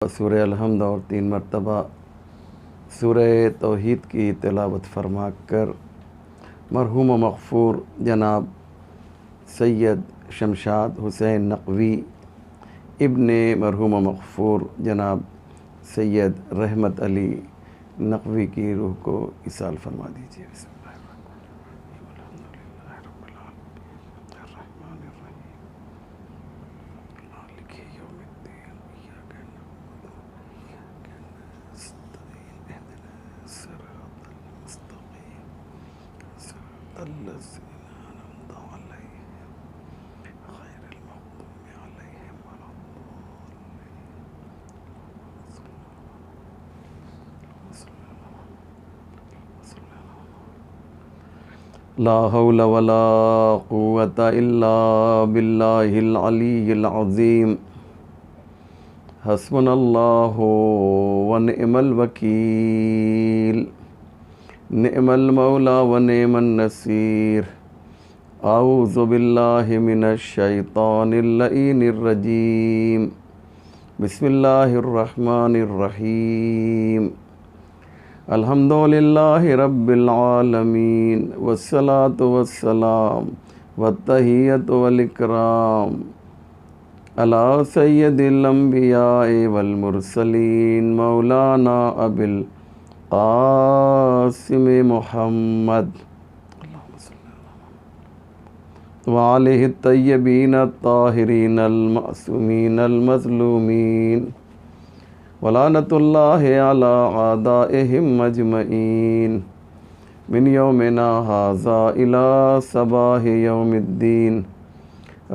سورہ الحمد اور 3 مرتبہ سورہ توحید کی تلاوت فرما کر مرحوم و مغفور جناب سید شمشاد حسین نقوی ابن مرحوم و مغفور جناب سید رحمت علی نقوی کی روح کو اصال فرما دیجیے۔ بسم اللہ الرحمن الرحیم، الحمدللہ رب العالمین الرحمن الرحیم مالک یوم الدین ایاک نعبد و ایاک نستعین اهدنا الصراط المستقیم صراط الذین انعمت علیہم غیر المغضوب علیہم ولا لا حول ولا قوة الا باللہ العلی العظیم حسبنا اللہ ونعم الوکیل نعم المولا ونعم النصیر اعوذ باللہ من الشیطان اللعین الرجیم بسم اللہ الرحمن الرحیم الحمدللہ رب العالمین والصلاة والسلام والتحیۃ والاکرام علی سید الانبیاء والمرسلین مولانا ابی القاسم محمد وآلہ الطیبین الطاہرین المعصومین المظلومین ولعنۃ اللہ علی اعدائہم اجمعین من یومنا ھذا الی صباح یوم الدین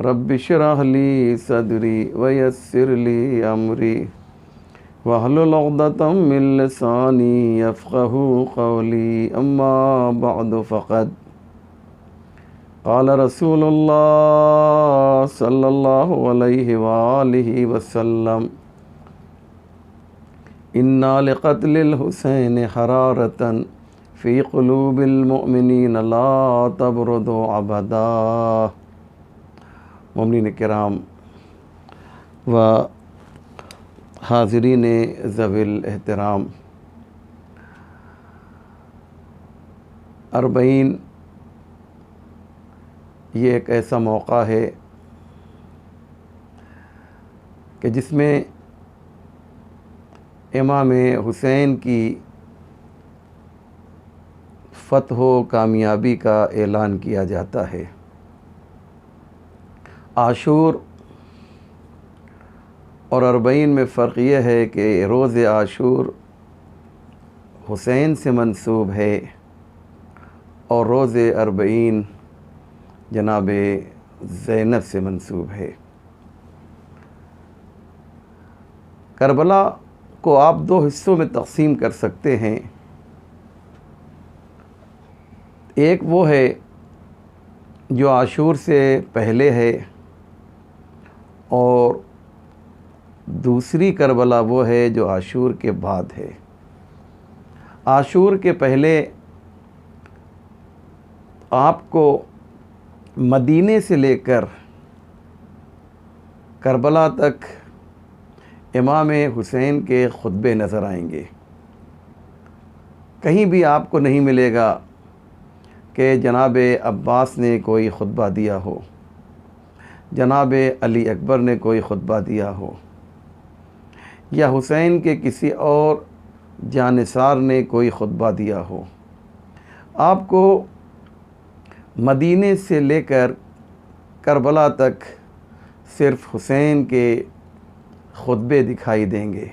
رب اشرح لی صدری ویسر لی امری واحلل عقدۃ من لسانی یفقہوا قولی اما بعد فقد قال رسول اللہ صلی اللہ علیہ وآلہ وسلم اِنَّا لِقَتْلِ الْحُسَيْنِ حَرَارَةً فِي قُلُوبِ الْمُؤْمِنِينَ لَا تَبْرُدُ أَبَدًا۔ مومنین کرام و حاضرین ذوی الاحترام، 40 یہ ایک ایسا موقع ہے کہ جس میں امام حسین کی فتح و کامیابی کا اعلان کیا جاتا ہے۔ عاشور اور 40 میں فرق یہ ہے کہ روز عاشور حسین سے منسوب ہے اور روز 40 جناب زینب سے منسوب ہے۔ کربلا کو آپ 2 حصوں میں تقسیم کر سکتے ہیں۔ ایک وہ ہے جو عاشور سے پہلے ہے اور دوسری کربلا وہ ہے جو عاشور کے بعد ہے۔ عاشور کے پہلے آپ کو مدینے سے لے کر کربلا تک امام حسین کے خطبے نظر آئیں گے۔ کہیں بھی آپ کو نہیں ملے گا کہ جناب عباس نے کوئی خطبہ دیا ہو، جناب علی اکبر نے کوئی خطبہ دیا ہو، یا حسین کے کسی اور جانثار نے کوئی خطبہ دیا ہو۔ آپ کو مدینے سے لے کر کربلا تک صرف حسین کے خطبے دکھائی دیں گے،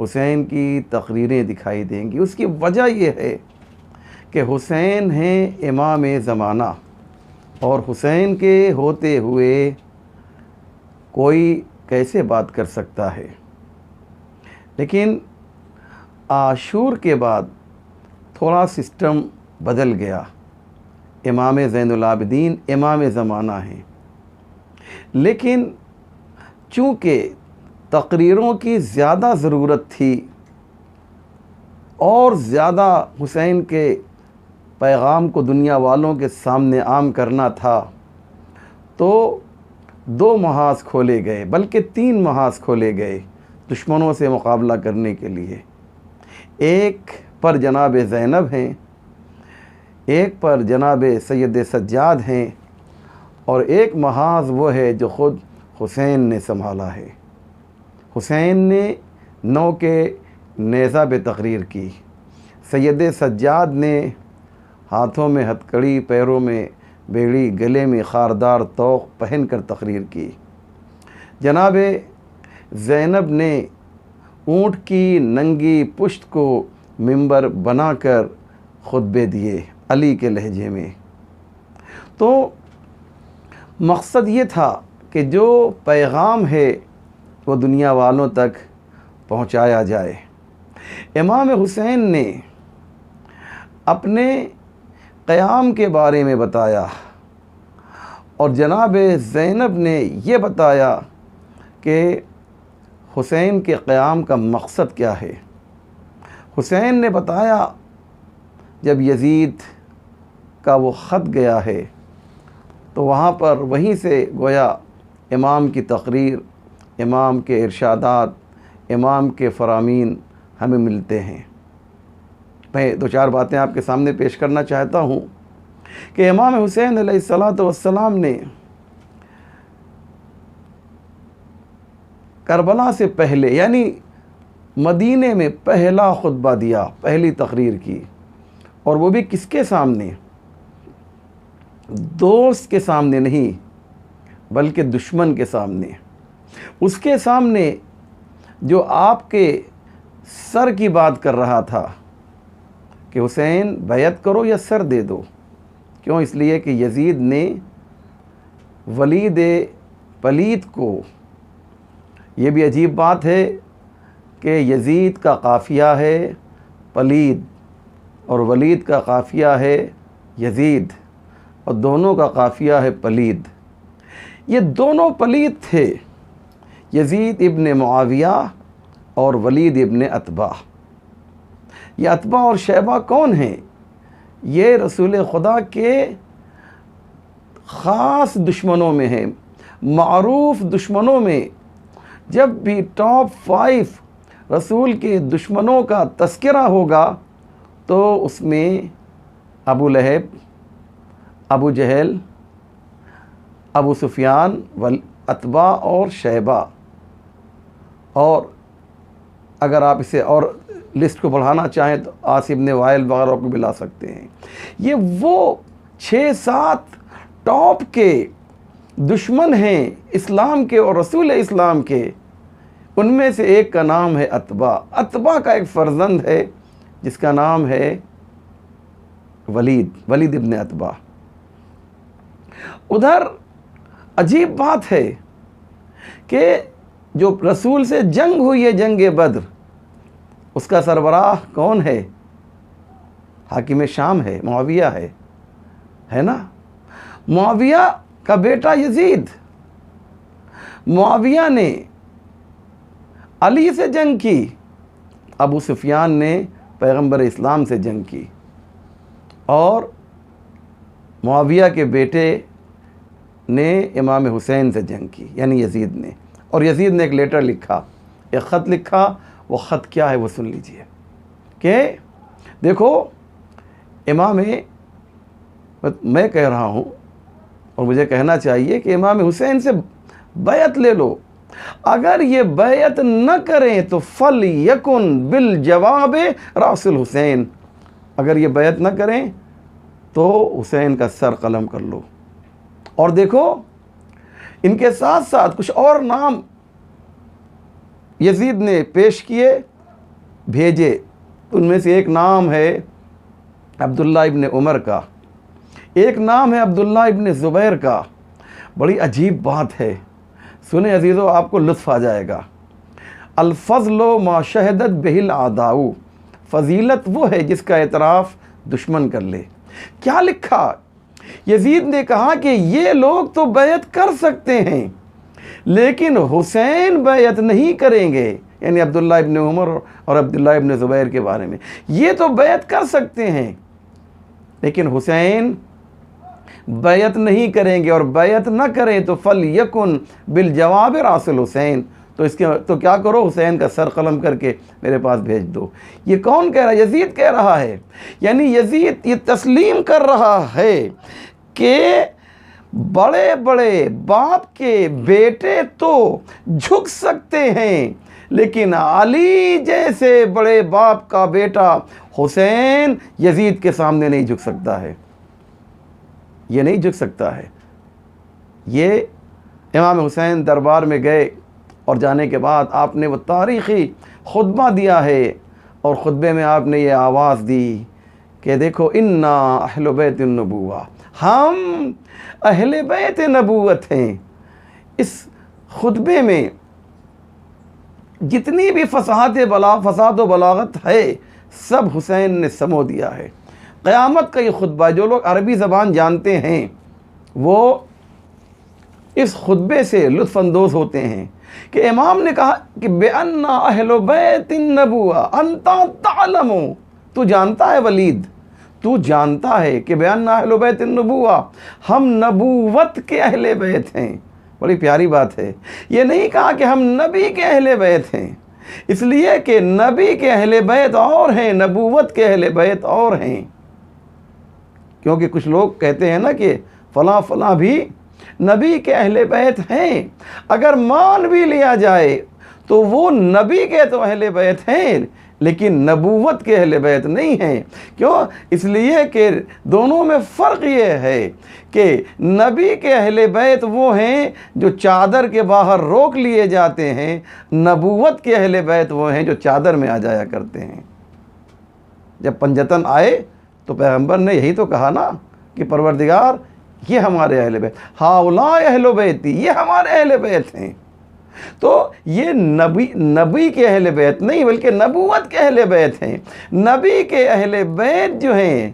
حسین کی تقریریں دکھائی دیں گی۔ اس کی وجہ یہ ہے کہ حسین ہیں امام زمانہ، اور حسین کے ہوتے ہوئے کوئی کیسے بات کر سکتا ہے۔ لیکن عاشور کے بعد تھوڑا سسٹم بدل گیا۔ امام زین العابدین امام زمانہ ہیں، لیکن چونکہ تقریروں کی زیادہ ضرورت تھی اور زیادہ حسین کے پیغام کو دنیا والوں کے سامنے عام کرنا تھا، تو 2 محاذ کھولے گئے، بلکہ 3 محاذ کھولے گئے۔ دشمنوں سے مقابلہ کرنے کے لیے۔ ایک پر جناب زینب ہیں، ایک پر جناب سید سجاد ہیں، اور ایک محاذ وہ ہے جو خود حسین نے سنبھالا ہے۔ حسین نے نو کے نیزہ پہ تقریر کی، سید سجاد نے ہاتھوں میں ہتھکڑی، پیروں میں بیڑی، گلے میں خاردار طوق پہن کر تقریر کی۔ جناب زینب نے اونٹ کی ننگی پشت کو منبر بنا کر خطبے دیے علی کے لہجے میں۔ تو مقصد یہ تھا کہ جو پیغام ہے وہ دنیا والوں تک پہنچایا جائے۔ امام حسین نے اپنے قیام کے بارے میں بتایا، اور جناب زینب نے یہ بتایا کہ حسین کے قیام کا مقصد کیا ہے۔ حسین نے بتایا جب یزید کا وہ خط گیا ہے تو وہاں پر وہیں سے گویا امام کی تقریر، امام کے ارشادات، امام کے فرامین ہمیں ملتے ہیں۔ میں دو چار باتیں آپ کے سامنے پیش کرنا چاہتا ہوں کہ امام حسین علیہ السلام نے کربلا سے پہلے یعنی مدینے میں پہلا خطبہ دیا، پہلی تقریر کی، اور وہ بھی کس کے سامنے؟ دوست کے سامنے نہیں بلکہ دشمن کے سامنے۔ اس کے سامنے جو آپ کے سر کی بات کر رہا تھا کہ حسین بیعت کرو یا سر دے دو۔ کیوں؟ اس لیے کہ یزید نے ولید پلید کو، یہ بھی عجیب بات ہے کہ یزید کا قافیہ ہے پلید اور ولید کا قافیہ ہے یزید، اور دونوں کا قافیہ ہے پلید۔ یہ دونوں پلید تھے، یزید ابن معاویہ اور ولید ابن عتبہ۔ یہ عتبہ اور شیبہ کون ہیں؟ یہ رسول خدا کے خاص دشمنوں میں ہیں، معروف دشمنوں میں۔ جب بھی ٹاپ 5 رسول کے دشمنوں کا تذکرہ ہوگا تو اس میں ابو لہب، ابو جہل، ابو سفیان، عتبہ اور شیبہ، اور اگر آپ اسے اور لسٹ کو بڑھانا چاہیں تو عاص بن وائل وغیرہ کو بھی لا سکتے ہیں۔ یہ وہ 6-7 ٹاپ کے دشمن ہیں اسلام کے اور رسول اسلام کے۔ ان میں سے ایک کا نام ہے عتبہ۔ عتبہ کا ایک فرزند ہے جس کا نام ہے ولید ابن عتبہ۔ ادھر عجیب بات ہے کہ جو رسول سے جنگ ہوئی ہے، جنگ بدر، اس کا سربراہ کون ہے؟ حاکم شام ہے، معاویہ ہے نا؟ معاویہ کا بیٹا یزید، معاویہ نے علی سے جنگ کی، ابو سفیان نے پیغمبر اسلام سے جنگ کی، اور معاویہ کے بیٹے نے امام حسین سے جنگ کی یعنی یزید نے۔ اور یزید نے ایک لیٹر لکھا، ایک خط لکھا۔ وہ خط کیا ہے وہ سن لیجئے کہ دیکھو امام، میں کہہ رہا ہوں اور مجھے کہنا چاہیے کہ امام حسین سے بیعت لے لو، اگر یہ بیعت نہ کریں تو فَلْيَكُنْ بِالْجَوَابِ رَأْسُ الْحُسَین، اگر یہ بیعت نہ کریں تو حسین کا سر قلم کر لو۔ اور دیکھو ان کے ساتھ ساتھ کچھ اور نام یزید نے پیش کیے، بھیجے۔ ان میں سے ایک نام ہے عبداللہ ابن عمر کا، ایک نام ہے عبداللہ ابن زبیر کا۔ بڑی عجیب بات ہے، سنیں عزیزو، آپ کو لطف آ جائے گا۔ الفضل ما شہدت بہ الاعداء، فضیلت وہ ہے جس کا اعتراف دشمن کر لے۔ کیا لکھا؟ یزید نے کہا کہ یہ لوگ تو بیعت کر سکتے ہیں لیکن حسین بیعت نہیں کریں گے، یعنی عبداللہ ابن عمر اور عبداللہ ابن زبیر کے بارے میں۔ یہ تو بیعت کر سکتے ہیں لیکن حسین بیعت نہیں کریں گے، اور بیعت نہ کریں تو فَلْيَكُنْ بِالْجَوَابِ رَأْسُ الْحُسَین، تو کیا کرو، حسین کا سر قلم کر کے میرے پاس بھیج دو۔ یہ کون کہہ رہا ہے؟ یزید کہہ رہا ہے۔ یعنی یزید یہ تسلیم کر رہا ہے کہ بڑے بڑے باپ کے بیٹے تو جھک سکتے ہیں، لیکن علی جیسے بڑے باپ کا بیٹا حسین یزید کے سامنے نہیں جھک سکتا ہے، یہ نہیں جھک سکتا ہے۔ یہ امام حسین دربار میں گئے اور جانے کے بعد آپ نے وہ تاریخی خطبہ دیا ہے، اور خطبے میں آپ نے یہ آواز دی کہ دیکھو انا اہل بیت النبوہ، ہم اہل بیت نبوت ہیں۔ اس خطبے میں جتنی بھی فساد و بلاغت ہے سب حسین نے سمو دیا ہے۔ قیامت کا یہ خطبہ، جو لوگ عربی زبان جانتے ہیں وہ اس خطبے سے لطف اندوز ہوتے ہیں کہ امام نے کہا کہ بِأَنَّ أَهْلُ بَيْتِ النَّبُوَّةِ أَنْتَ تَعْلَمُ، تو جانتا ہے ولید، تو جانتا ہے کہ بِأَنَّ أَهْلُ بَيْتِ النُّبُوَّةِ، ہم نبوت کے اہل بیت ہیں۔ بڑی پیاری بات ہے، یہ نہیں کہا کہ ہم نبی کے اہل بیت ہیں، اس لیے کہ نبی کے اہل بیت اور ہیں، نبوت کے اہل بیت اور ہیں۔ کیونکہ کچھ لوگ کہتے ہیں نا کہ فلاں فلاں بھی نبی کے اہل بیت ہیں، اگر مان بھی لیا جائے تو وہ نبی کے تو اہل بیت ہیں لیکن نبوت کے اہل بیت نہیں ہیں۔ کیوں؟ اس لیے کہ دونوں میں فرق یہ ہے کہ نبی کے اہل بیت وہ ہیں جو چادر کے باہر روک لیے جاتے ہیں، نبوت کے اہل بیت وہ ہیں جو چادر میں آ جایا کرتے ہیں۔ جب پنجتن آئے تو پیغمبر نے یہی تو کہا نا کہ پروردگار یہ ہمارے اہل بیت، ہاؤلاء اہل بیتی، یہ ہمارے اہل بیت ہیں۔ تو یہ نبی کے اہل بیت نہیں بلکہ نبوت کے اہل بیت ہیں۔ نبی کے اہل بیت جو ہیں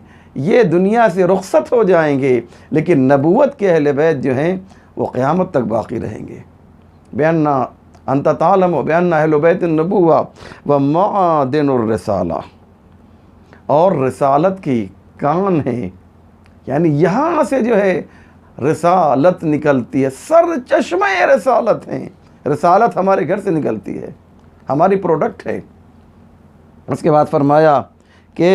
یہ دنیا سے رخصت ہو جائیں گے، لیکن نبوت کے اہل بیت جو ہیں وہ قیامت تک باقی رہیں گے۔ بِأَنَّ أَنْتَ تَعْلَمُ بِأَنَّ أَهْلُ بَيْتِ النُّبُوَّةِ وَمَعَادِنُ الرِّسَالَةِ، اور رسالت کی کان ہیں، یعنی یہاں سے جو ہے رسالت نکلتی ہے، سر چشمہ رسالت ہیں۔ رسالت ہمارے گھر سے نکلتی ہے، ہماری پروڈکٹ ہے۔ اس کے بعد فرمایا کہ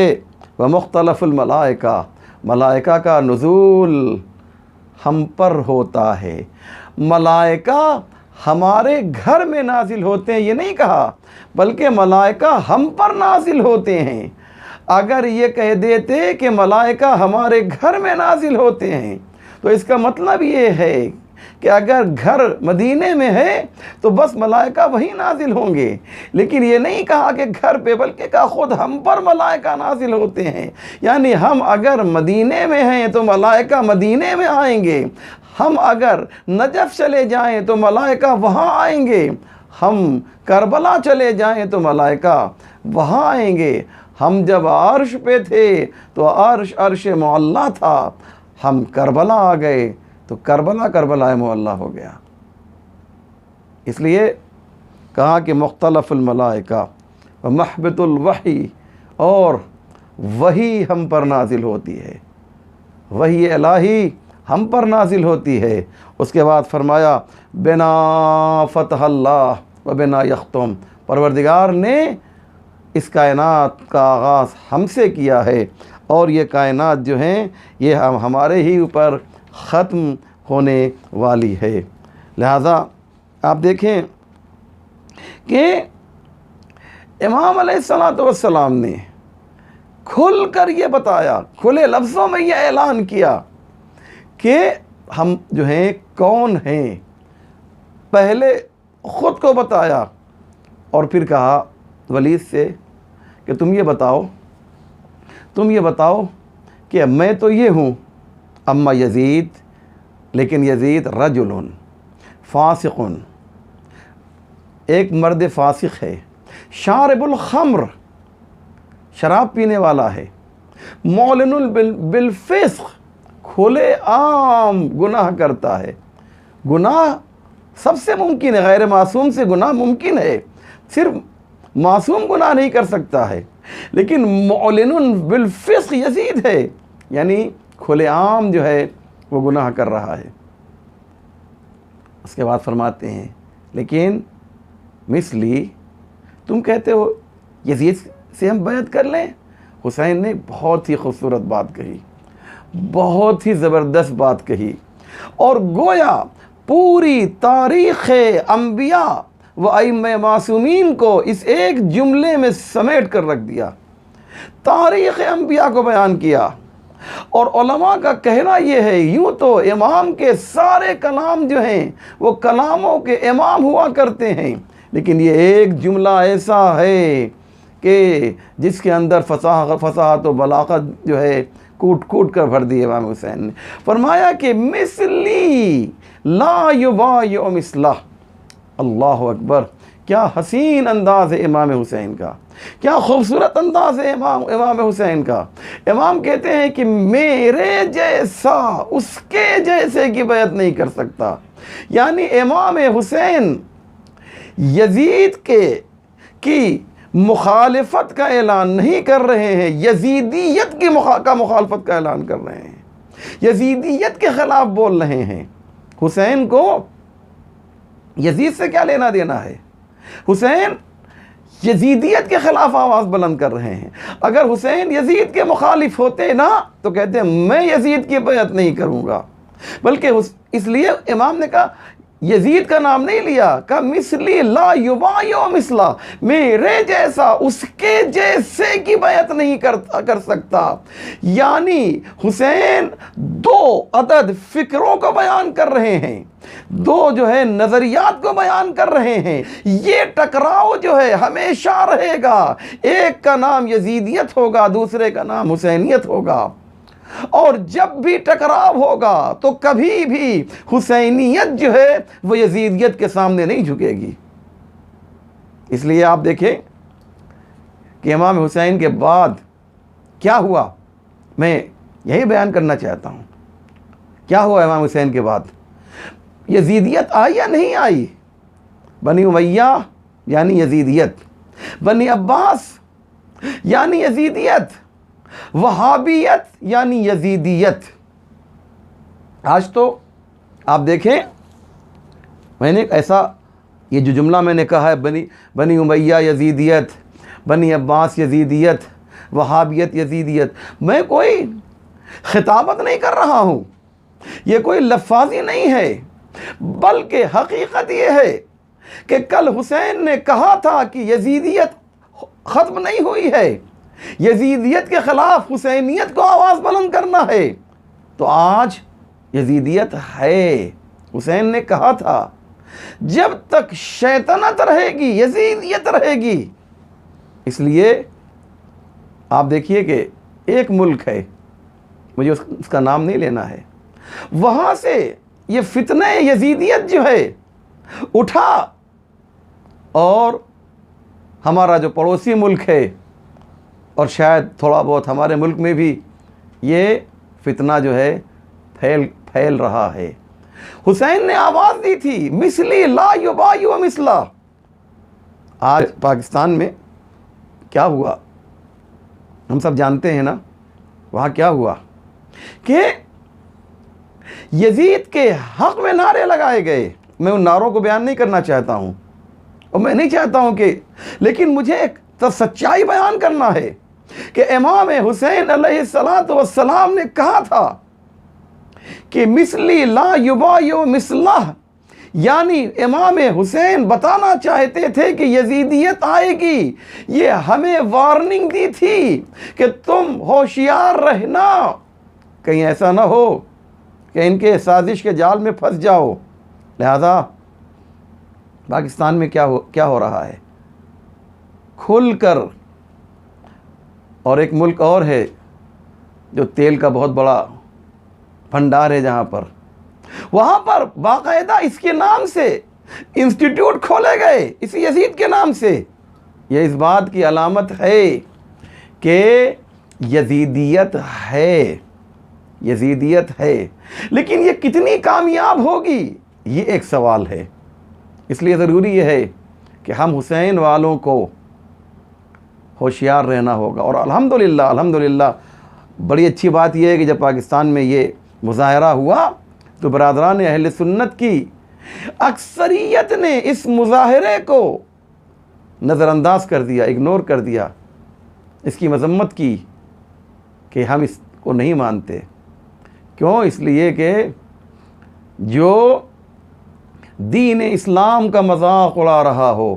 وَمُخْتَلَفُ الْمَلَائِكَةِ، ملائکہ کا نزول ہم پر ہوتا ہے۔ ملائکہ ہمارے گھر میں نازل ہوتے ہیں یہ نہیں کہا، بلکہ ملائکہ ہم پر نازل ہوتے ہیں۔ اگر یہ کہہ دیتے کہ ملائکہ ہمارے گھر میں نازل ہوتے ہیں تو اس کا مطلب یہ ہے کہ اگر گھر مدینے میں ہے تو بس ملائکہ وہی نازل ہوں گے، لیکن یہ نہیں کہا کہ گھر پہ، بلکہ کہا خود ہم پر ملائکہ نازل ہوتے ہیں۔ یعنی ہم اگر مدینے میں ہیں تو ملائکہ مدینے میں آئیں گے، ہم اگر نجف چلے جائیں تو ملائکہ وہاں آئیں گے، ہم کربلا چلے جائیں تو ملائکہ وہاں آئیں گے۔ ہم جب عرش پہ تھے تو عرش معلیٰ تھا، ہم کربلا آ گئے تو کربلا معلیٰ ہو گیا۔ اس لیے کہا کہ مختلف الملائکہ ومحبت الوحی، اور وحی ہم پر نازل ہوتی ہے، وحی الہی ہم پر نازل ہوتی ہے۔ اس کے بعد فرمایا بنا فتح اللہ و بنا یختم، پروردگار نے اس کائنات کا آغاز ہم سے کیا ہے، اور یہ کائنات جو ہیں یہ ہمارے ہی اوپر ختم ہونے والی ہے۔ لہذا آپ دیکھیں کہ امام علیہ السلام نے کھل کر یہ بتایا، کھلے لفظوں میں یہ اعلان کیا کہ ہم جو ہیں کون ہیں۔ پہلے خود کو بتایا اور پھر کہا ولید سے کہ تم یہ بتاؤ کہ میں تو یہ ہوں، اما یزید، لیکن یزید رجل فاسق، ایک مرد فاسق ہے، شارب الخمر، شراب پینے والا ہے، معلن بالفسق، کھلے عام گناہ کرتا ہے۔ گناہ سب سے ممکن ہے، غیر معصوم سے گناہ ممکن ہے، صرف معصوم گناہ نہیں کر سکتا ہے، لیکن معلن بالفسق یزید ہے، یعنی کھلے عام جو ہے وہ گناہ کر رہا ہے۔ اس کے بعد فرماتے ہیں لیکن مثلی، تم کہتے ہو یزید سے ہم بیعت کر لیں؟ حسین نے بہت ہی خوبصورت بات کہی، بہت ہی زبردست بات کہی، اور گویا پوری تاریخ انبیاء و ائمہ معصومین کو اس ایک جملے میں سمیٹ کر رکھ دیا، تاریخ انبیاء کو بیان کیا۔ اور علماء کا کہنا یہ ہے، یوں تو امام کے سارے کلام جو ہیں وہ کلاموں کے امام ہوا کرتے ہیں، لیکن یہ ایک جملہ ایسا ہے کہ جس کے اندر فصاحت و بلاغت جو ہے کوٹ کوٹ کر بھر دی امام حسین نے۔ فرمایا کہ مثلی لا یبایع مثلہ۔ اللہ اکبر، کیا حسین انداز ہے امام حسین کا، کیا خوبصورت انداز ہے امام حسین کا۔ امام کہتے ہیں کہ میرے جیسا اس کے جیسے کی بیعت نہیں کر سکتا، یعنی امام حسین یزید کی مخالفت کا اعلان نہیں کر رہے ہیں، یزیدیت کا مخالفت کا اعلان کر رہے ہیں، یزیدیت کے خلاف بول رہے ہیں۔ حسین کو یزید سے کیا لینا دینا ہے؟ حسین یزیدیت کے خلاف آواز بلند کر رہے ہیں۔ اگر حسین یزید کے مخالف ہوتے نا تو کہتے ہیں میں یزید کی بیعت نہیں کروں گا، بلکہ اس لیے امام نے کہا یزید کا نام نہیں لیا، کہا مثلی لا یبایع مثلہ، میرے جیسا اس کے جیسے کی بیعت نہیں کر سکتا۔ یعنی حسین دو عدد فکروں کو بیان کر رہے ہیں، دو جو ہے نظریات کو بیان کر رہے ہیں، یہ ٹکراؤ جو ہے ہمیشہ رہے گا، ایک کا نام یزیدیت ہوگا، دوسرے کا نام حسینیت ہوگا، اور جب بھی ٹکراؤ ہوگا تو کبھی بھی حسینیت جو ہے وہ یزیدیت کے سامنے نہیں جھکے گی۔ اس لیے آپ دیکھیں کہ امام حسین کے بعد کیا ہوا، میں یہی بیان کرنا چاہتا ہوں، کیا ہوا امام حسین کے بعد؟ یزیدیت آئی یا نہیں آئی؟ بنی امیہ یعنی یزیدیت، بنی عباس یعنی یزیدیت، وہابیت یعنی یزیدیت۔ آج تو آپ دیکھیں، میں نے ایسا یہ جو جملہ میں نے کہا ہے بنی امیہ یزیدیت، بنی عباس یزیدیت، وہابیت یزیدیت، میں کوئی خطابت نہیں کر رہا ہوں، یہ کوئی لفاظی نہیں ہے، بلکہ حقیقت یہ ہے کہ کل حسین نے کہا تھا کہ یزیدیت ختم نہیں ہوئی ہے، یزیدیت کے خلاف حسینیت کو آواز بلند کرنا ہے، تو آج یزیدیت ہے۔ حسین نے کہا تھا جب تک شیطنت رہے گی یزیدیت رہے گی۔ اس لیے آپ دیکھیے کہ ایک ملک ہے، مجھے اس کا نام نہیں لینا ہے، وہاں سے یہ فتنہ یزیدیت جو ہے اٹھا، اور ہمارا جو پڑوسی ملک ہے اور شاید تھوڑا بہت ہمارے ملک میں بھی یہ فتنہ جو ہے پھیل رہا ہے۔ حسین نے آواز دی تھی مثلی لا یبایع مثلہ۔ آج پاکستان میں کیا ہوا ہم سب جانتے ہیں نا، وہاں کیا ہوا کہ یزید کے حق میں نعرے لگائے گئے۔ میں ان نعروں کو بیان نہیں کرنا چاہتا ہوں، اور میں نہیں چاہتا ہوں کہ، لیکن مجھے ایک سچائی بیان کرنا ہے کہ امام حسین علیہ السلام نے کہا تھا کہ مثلی لا یبایع مثلہ، یعنی امام حسین بتانا چاہتے تھے کہ یزیدیت آئے گی، یہ ہمیں وارننگ دی تھی کہ تم ہوشیار رہنا، کہیں ایسا نہ ہو کہ ان کے سازش کے جال میں پھنس جاؤ۔ لہذا پاکستان میں کیا ہو رہا ہے، کھل کر، اور ایک ملک اور ہے جو تیل کا بہت بڑا بھنڈار ہے، جہاں پر وہاں پر باقاعدہ اس کے نام سے انسٹیٹیوٹ کھولے گئے، اسی یزید کے نام سے۔ یہ اس بات کی علامت ہے کہ یزیدیت ہے، یزیدیت ہے، لیکن یہ کتنی کامیاب ہوگی یہ ایک سوال ہے۔ اس لیے ضروری یہ ہے کہ ہم حسین والوں کو ہوشیار رہنا ہوگا۔ اور الحمدللہ بڑی اچھی بات یہ ہے کہ جب پاکستان میں یہ مظاہرہ ہوا تو برادران اہل سنت کی اکثریت نے اس مظاہرے کو نظر انداز کر دیا، اگنور کر دیا، اس کی مذمت کی کہ ہم اس کو نہیں مانتے. کیوں؟ اس لیے کہ جو دین اسلام کا مذاق اڑا رہا ہو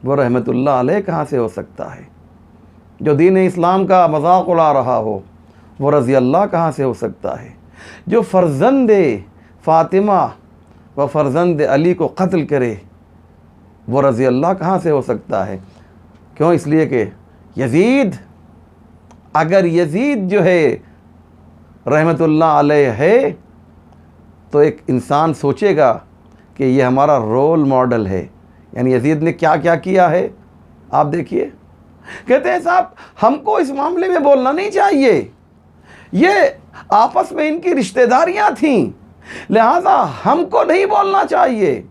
وہ رحمت اللہ علیہ کہاں سے ہو سکتا ہے؟ جو دین اسلام کا مذاق اڑا رہا ہو وہ رضی اللہ کہاں سے ہو سکتا ہے؟ جو فرزند فاطمہ و فرزند علی کو قتل کرے وہ رضی اللہ کہاں سے ہو سکتا ہے؟ کیوں؟ اس لیے کہ یزید، اگر یزید جو ہے رحمت اللہ علیہ ہے تو ایک انسان سوچے گا کہ یہ ہمارا رول ماڈل ہے. یعنی یزید نے کیا کیا کیا ہے آپ دیکھیے. کہتے ہیں صاحب ہم کو اس معاملے میں بولنا نہیں چاہیے، یہ آپس میں ان کی رشتہ داریاں تھیں، لہذا ہم کو نہیں بولنا چاہیے.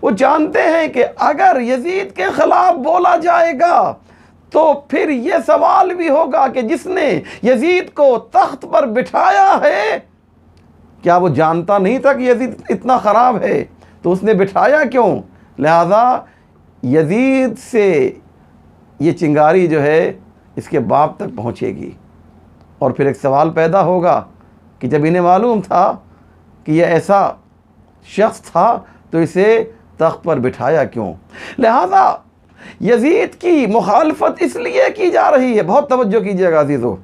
وہ جانتے ہیں کہ اگر یزید کے خلاف بولا جائے گا تو پھر یہ سوال بھی ہوگا کہ جس نے یزید کو تخت پر بٹھایا ہے کیا وہ جانتا نہیں تھا کہ یزید اتنا خراب ہے؟ تو اس نے بٹھایا کیوں؟ لہذا یزید سے یہ چنگاری جو ہے اس کے باپ تک پہنچے گی. اور پھر ایک سوال پیدا ہوگا کہ جب انہیں معلوم تھا کہ یہ ایسا شخص تھا تو اسے تخت پر بٹھایا کیوں؟ لہذا یزید کی مخالفت اس لیے کی جا رہی ہے، بہت توجہ کیجیے گا عزیزو،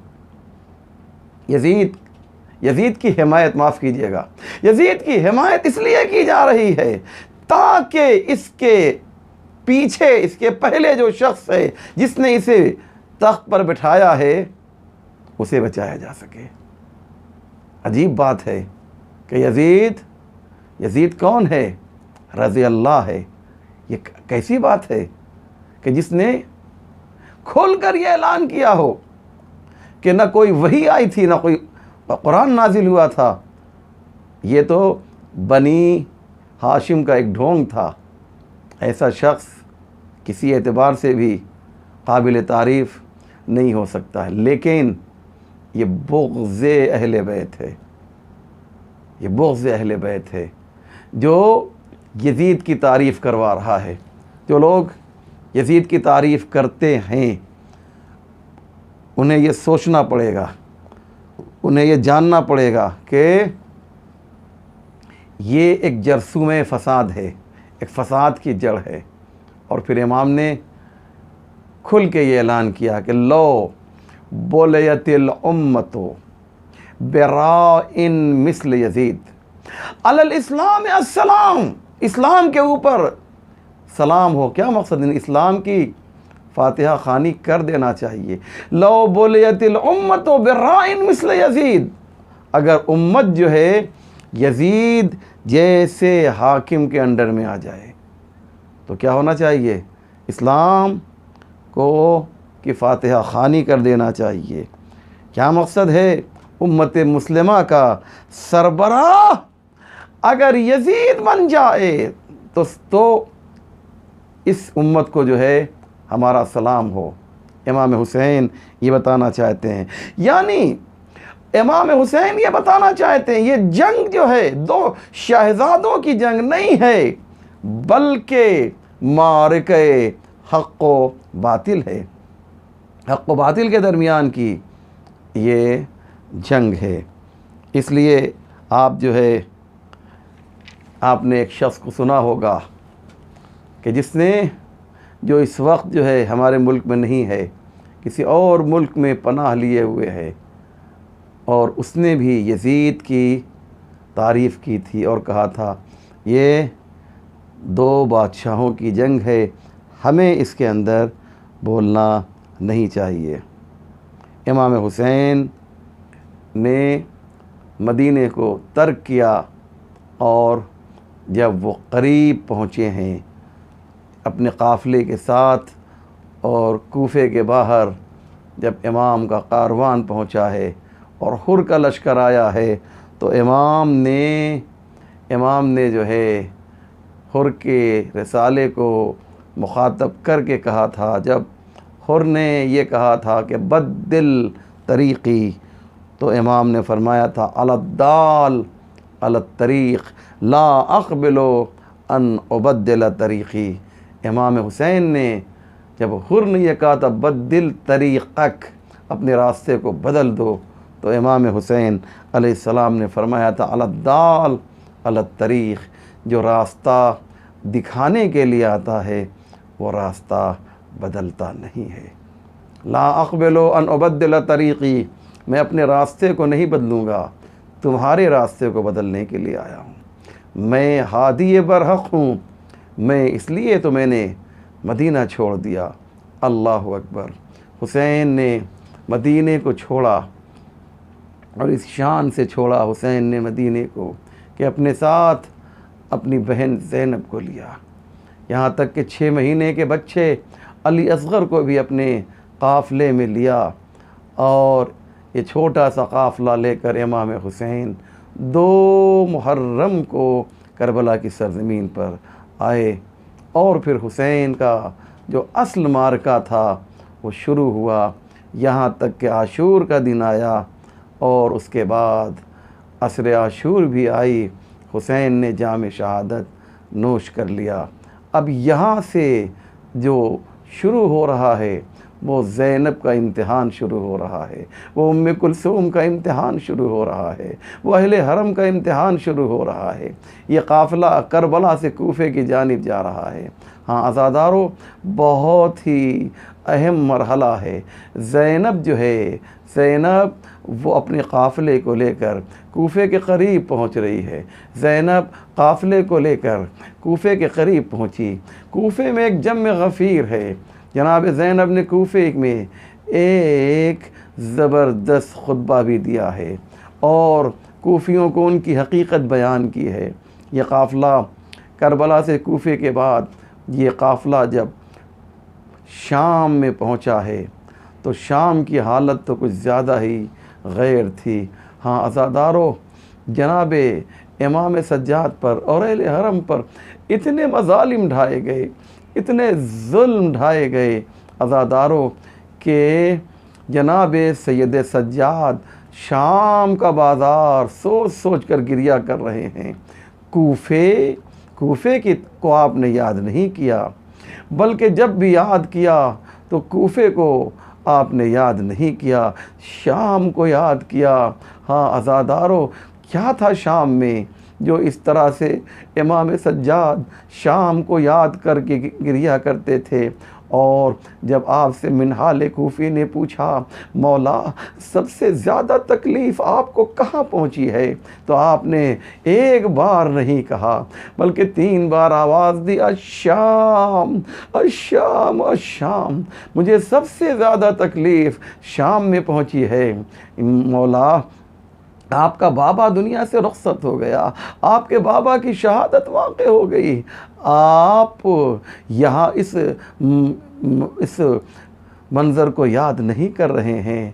یزید کی حمایت، معاف کیجیے گا، یزید کی حمایت اس لیے کی جا رہی ہے تاکہ اس کے پیچھے، اس کے پہلے جو شخص ہے جس نے اسے تخت پر بٹھایا ہے اسے بچایا جا سکے. عجیب بات ہے کہ یزید کون ہے؟ رضی اللہ ہے. یہ کیسی بات ہے کہ جس نے کھول کر یہ اعلان کیا ہو کہ نہ کوئی وحی آئی تھی نہ کوئی قرآن نازل ہوا تھا، یہ تو بنی ہاشم کا ایک ڈھونگ تھا. ایسا شخص کسی اعتبار سے بھی قابل تعریف نہیں ہو سکتا ہے. لیکن یہ بغض اہل بیت ہے، یہ بغض اہل بیت ہے جو یزید کی تعریف کروا رہا ہے. جو لوگ یزید کی تعریف کرتے ہیں انہیں یہ سوچنا پڑے گا، انہیں یہ جاننا پڑے گا کہ یہ ایک جرثوم فساد ہے، ایک فساد کی جڑ ہے. اور پھر امام نے کھل کے یہ اعلان کیا کہ لو بولیت الامت برائن مثل یزید علی الاسلام السلام، اسلام کے اوپر سلام ہو. کیا مقصد؟ اسلام کی فاتحہ خوانی کر دینا چاہیے. لو بولیت الامت برائن مثل یزید، اگر امت جو ہے یزید جیسے حاکم کے انڈر میں آ جائے تو کیا ہونا چاہیے؟ اسلام کو کی فاتحہ خوانی کر دینا چاہیے. کیا مقصد ہے؟ امت مسلمہ کا سربراہ اگر یزید بن جائے تو اس امت کو جو ہے ہمارا سلام ہو. امام حسین یہ بتانا چاہتے ہیں، یعنی امام حسین یہ بتانا چاہتے ہیں یہ جنگ جو ہے دو شہزادوں کی جنگ نہیں ہے بلکہ معرکہ حق و باطل ہے، حق و باطل کے درمیان کی یہ جنگ ہے. اس لیے آپ جو ہے آپ نے ایک شخص کو سنا ہوگا کہ جس نے جو اس وقت جو ہے ہمارے ملک میں نہیں ہے، کسی اور ملک میں پناہ لیے ہوئے ہے، اور اس نے بھی یزید کی تعریف کی تھی اور کہا تھا یہ دو بادشاہوں کی جنگ ہے، ہمیں اس کے اندر بولنا نہیں چاہیے. امام حسین نے مدینے کو ترک کیا اور جب وہ قریب پہنچے ہیں اپنے قافلے کے ساتھ اور کوفے کے باہر جب امام کا کاروان پہنچا ہے اور حر کا لشکر آیا ہے تو امام نے جو ہے حر کے رسالے کو مخاطب کر کے کہا تھا، جب حر نے یہ کہا تھا کہ بدل طریقی تو امام نے فرمایا تھا علی الدال علی الطریق لا اقبل ان ابدل طریقی. امام حسین نے جب حر نے یہ کہا تھا بدل طریقک، اپنے راستے کو بدل دو، تو امام حسین علیہ السلام نے فرمایا تھا علی الدال علی الطریق، جو راستہ دکھانے کے لیے آتا ہے وہ راستہ بدلتا نہیں ہے۔ لا اقبل ان ابدل طریقی، میں اپنے راستے کو نہیں بدلوں گا، تمہارے راستے کو بدلنے کے لیے آیا ہوں۔ میں ہادی برحق ہوں، میں اس لیے تو میں نے مدینہ چھوڑ دیا۔ اللہ اکبر، حسین نے مدینے کو چھوڑا، اور اس شان سے چھوڑا حسین نے مدینے کو کہ اپنے ساتھ اپنی بہن زینب کو لیا، یہاں تک کہ 6 مہینے کے بچے علی اصغر کو بھی اپنے قافلے میں لیا، اور یہ چھوٹا سا قافلہ لے کر امام حسین 2 محرم کو کربلا کی سرزمین پر آئے، اور پھر حسین کا جو اصل معرکہ تھا وہ شروع ہوا، یہاں تک کہ عاشور کا دن آیا، اور اس کے بعد عصر عاشور بھی آئی، حسین نے جام شہادت نوش کر لیا۔ اب یہاں سے جو شروع ہو رہا ہے وہ زینب کا امتحان شروع ہو رہا ہے، وہ ام کلثوم کا امتحان شروع ہو رہا ہے، وہ اہل حرم کا امتحان شروع ہو رہا ہے۔ یہ قافلہ کربلا سے کوفے کی جانب جا رہا ہے۔ ہاں عزادارو، بہت ہی اہم مرحلہ ہے۔ زینب جو ہے، زینب وہ اپنے قافلے کو لے کر کوفے کے قریب پہنچ رہی ہے۔ زینب قافلے کو لے کر کوفے کے قریب پہنچی۔ کوفے میں ایک جم غفیر ہے، جناب زینب نے کوفے میں ایک زبردست خطبہ بھی دیا ہے، اور کوفیوں کو ان کی حقیقت بیان کی ہے۔ یہ قافلہ کربلا سے کوفے کے بعد یہ قافلہ جب شام میں پہنچا ہے تو شام کی حالت تو کچھ زیادہ ہی غیر تھی۔ ہاں عزادارو، جناب امام سجاد پر اور اہل حرم پر اتنے مظالم ڈھائے گئے، اتنے ظلم ڈھائے گئے عزادارو، کہ جناب سید سجاد شام کا بازار سوچ سوچ کر گریہ کر رہے ہیں۔ کوفے کی کو آپ نے یاد نہیں کیا، بلکہ جب بھی یاد کیا تو کوفے کو آپ نے یاد نہیں کیا، شام کو یاد کیا۔ ہاں عزادارو، کیا تھا شام میں جو اس طرح سے امام سجاد شام کو یاد کر کے گریہ کرتے تھے؟ اور جب آپ سے منہال کوفی نے پوچھا مولا سب سے زیادہ تکلیف آپ کو کہاں پہنچی ہے، تو آپ نے ایک بار نہیں کہا بلکہ 3 بار آواز دی، الشام الشام الشام، مجھے سب سے زیادہ تکلیف شام میں پہنچی ہے۔ مولا آپ کا بابا دنیا سے رخصت ہو گیا، آپ کے بابا کی شہادت واقع ہو گئی، آپ یہاں اس منظر کو یاد نہیں کر رہے ہیں۔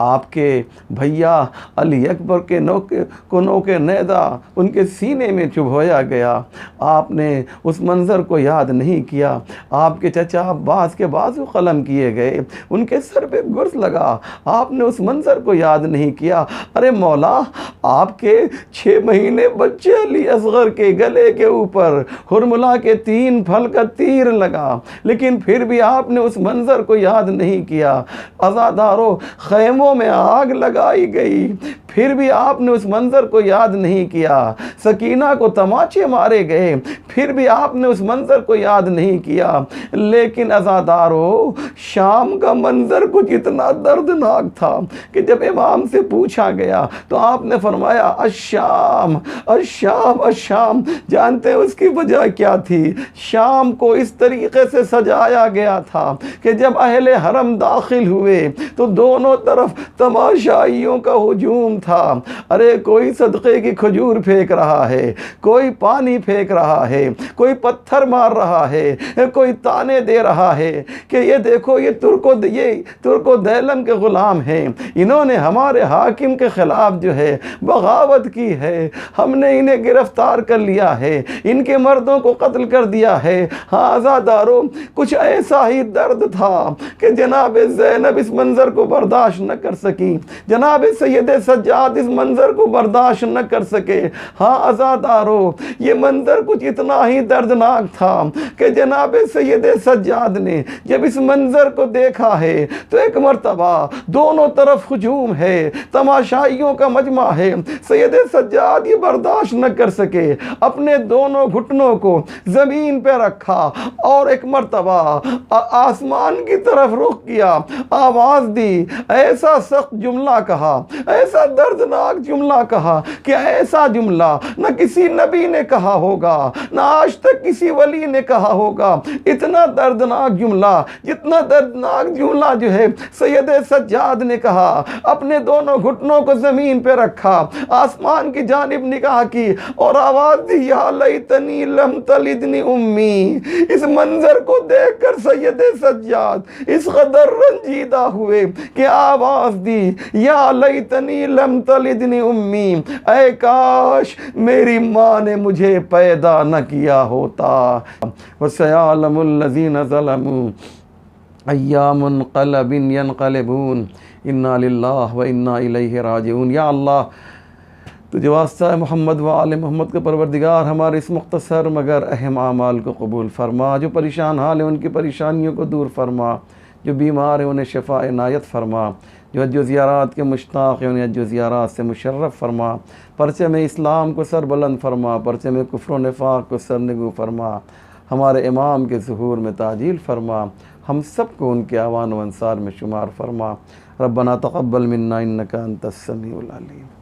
آپ کے بھیا علی اکبر کے نوک نیزہ ان کے سینے میں چبھویا گیا، آپ نے اس منظر کو یاد نہیں کیا۔ آپ کے چچا عباس کے بازو قلم کیے گئے، ان کے سر پہ گرز لگا، آپ نے اس منظر کو یاد نہیں کیا۔ ارے مولا، آپ کے 6 مہینے بچے علی اصغر کے گلے کے اوپر ہرملا کے 3 پھل کا تیر لگا، لیکن پھر بھی آپ نے اس منظر کو یاد نہیں کیا۔ عزادارو، خیموں میں آگ لگائی گئی، پھر بھی آپ نے اس منظر کو یاد نہیں کیا۔ سکینہ کو تماچے مارے گئے، پھر بھی آپ نے اس منظر کو یاد نہیں کیا۔ لیکن عزادارو، شام کا منظر کچھ اتنا دردناک تھا کہ جب امام سے پوچھا گیا تو آپ نے فرمایا الشام الشام الشام۔ جانتے ہیں اس کی وجہ کیا تھی؟ شام کو اس طریقے سے سجایا گیا تھا کہ جب اہل حرم داخل ہوئے تو دونوں طرف تماشائیوں کا ہجوم تھا۔ ارے کوئی صدقے کی کھجور پھینک رہا ہے، کوئی پانی پھینک رہا ہے، کوئی پتھر مار رہا ہے، کوئی تانے دے رہا ہے کہ یہ دیکھو یہ ترک و دیلم کے غلام ہیں، انہوں نے ہمارے حاکم کے خلاف جو ہے بغاوت کی ہے، ہم نے انہیں گرفتار کر لیا ہے، ان کے مردوں کو قتل کر دیا ہے۔ ہاں عزادارو، کچھ ایسا ہی درد تھا کہ جناب زینب اس منظر کو برداشت نہ کر سکیں۔ جناب سید سجاد اس منظر کو برداشت نہ کر سکے۔ ہاں عزادارو، یہ منظر کچھ اتنا ہی دردناک تھا کہ جناب سید سجاد نے جب اس منظر کو دیکھا ہے تو ایک مرتبہ دونوں طرف ہجوم ہے، تماشائیوں کا مجمع ہے، سید سجاد یہ برداشت نہ کر سکے، اپنے دونوں گھٹنوں کو زمین پہ رکھا اور ایک مرتبہ آسمان کی طرف رخ کیا، آواز دی، ایسا سخت جملہ کہا، ایسا دردناک جملہ کہا کہ ایسا جملہ نہ کسی نبی نے کہا ہوگا، نہ آج تک کسی ولی نے کہا ہوگا۔ اتنا دردناک جملہ، جتنا دردناک جملہ جو ہے سید سجاد نے کہا، اپنے دونوں گھٹنوں کو زمین پہ رکھا، آسمان کی جانب نگاہ کی اور آواز دی، یا لیتنی لم تلدنی امی۔ اس منظر کو دیکھ کر سید سجاد اس قدر رنجیدہ ہوئے کہ آواز دی، یا لیتنی لم تلدنی امی، اے کاش میری ماں نے مجھے پیدا نہ کیا ہوتا۔ وَسَيَعْلَمُ الَّذِينَ ظَلَمُوا أَيَّ مُنْقَلَبٍ يَنْقَلِبُونَ اِنَّا لِلَّهِ وَإِنَّا إِلَيْهِ راجعون۔ یا اللہ، تجھے واسطہ ہے محمد و آل محمد کے پروردگار، ہمارے اس مختصر مگر اہم اعمال کو قبول فرما۔ جو پریشان حال ہیں ان کی پریشانیوں کو دور فرما، جو بیمار ہیں انہیں شفاء عنایت فرما، جو حج و زیارات کے مشتاق ہیں انہیں حج و زیارات سے مشرف فرما، پرچم اسلام کو سر بلند فرما، پرچم کفر و نفاق کو سر نگو فرما، ہمارے امام کے ظہور میں تعجیل فرما، ہم سب کو ان کے اعوان و انصار میں شمار فرما۔ ربنا تقبل منا انک انت السمیع العلیم۔